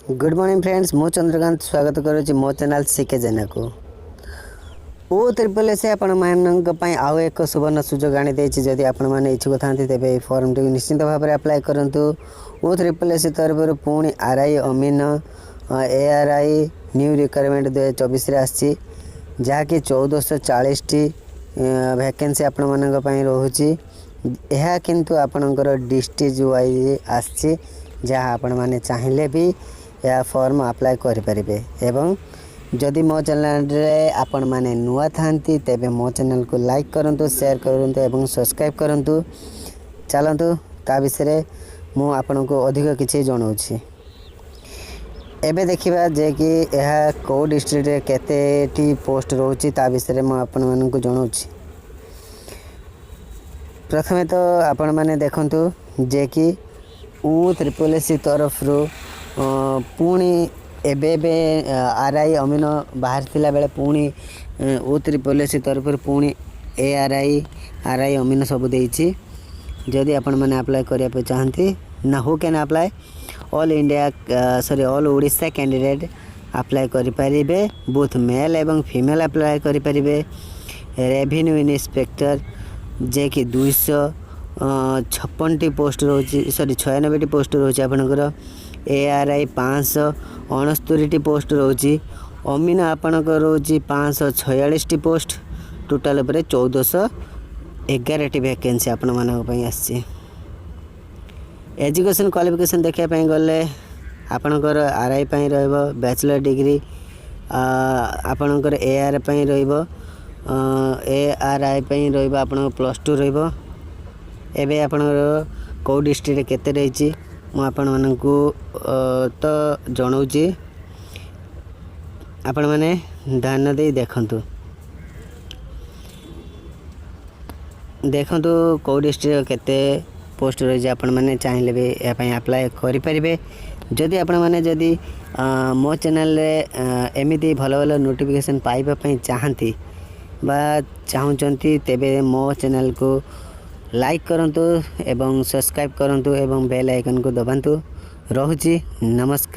Good morning friends, मु चंद्रकांत स्वागत करुच्ची मो चैनल सीके जेना को ओ ट्रिपल एस आपण आउ एक सुवर्ण सुजोग आनी जदि आपण मैंने इच्छुक था तेज फर्म टी निश्चिंत भाव में अप्लाई करूँ। ओ ट्रिपल एस तरफ पुणी आरआई अमीन एआरआई न्यू रिक्वायरमेंट 2024 आसी जहाँकि 1440 वैकेंसी आपण मानी रोचे। यह किंतु आपणकर डिस्ट्रिक्ट वाइज आसी जहाँ आपण मैंने चाहिए भी या फॉर्म अप्लाई करें। एवं जदि मो चैनल रे आपण माने नुआ थांती तेबे मो चैनल को लाइक करंतु, शेयर करंतु एवं सब्सक्राइब करंतु। चलंतु ता विषय मु आपण को अधिक किछि जणाउछि। एबे देखिबा जे कि यह को डिस्ट्रिक्ट रे केतेटी पोस्ट रहउछि ता विषय मु आपण मानन को जणाउछि। प्रथमे तो आपण माने देखंतु जे कि ओ ट्रिपल एस तरफ रो पुणी एबे आरआई अमीन बाहर थिला बेले पुणी ओ ट्रिपल एस तरफ पुणी एआरआई आरआई अमीन सब देइछि। जदि आपण माने अप्लाई करिया पे चाहंती ना who can apply all India all Odisha candidate apply करि परिबे। बोथ मेल एवं फीमेल अप्लाई करि परिबे। रेवेन्यू इंस्पेक्टर जे कि 256 पोस्ट रोची, सॉरी 96 पोस्ट रोची आपनकर। ARY 569 post रोची। अमीन आपनकर रोची 546 पोस्ट। टोटल पर 1411 वैकेंसी आपण मानक पई आसी। एजुकेशन क्वालिफिकेशन देखिया पई गले आपनकर आरआई पई रहबो बैचलर डिग्री, आपनकर एआर पई रहबो एआरआई पई रहबो आपन +2 रहबो। एबे आपनकर को डिस्ट्रिक्ट केते रहिछि मु आपण मानकु तो जणाउछि। आपण माने ध्यान दे देखंतु को डिस्ट्रिक्ट केते पोस्ट रही आपण माने चाहिए भी या पई अप्लाई करि परिबे। जदि आपण माने जदि मो चैनल रे एमिति भलो भलो नोटिफिकेशन पाइबा पई चाहंती बा चाहुचंती तेबे मो चैनल को लाइक करंतु एवं सब्सक्राइब करंतु एवं बेल आइकन को दबांतु। रहुची नमस्कार।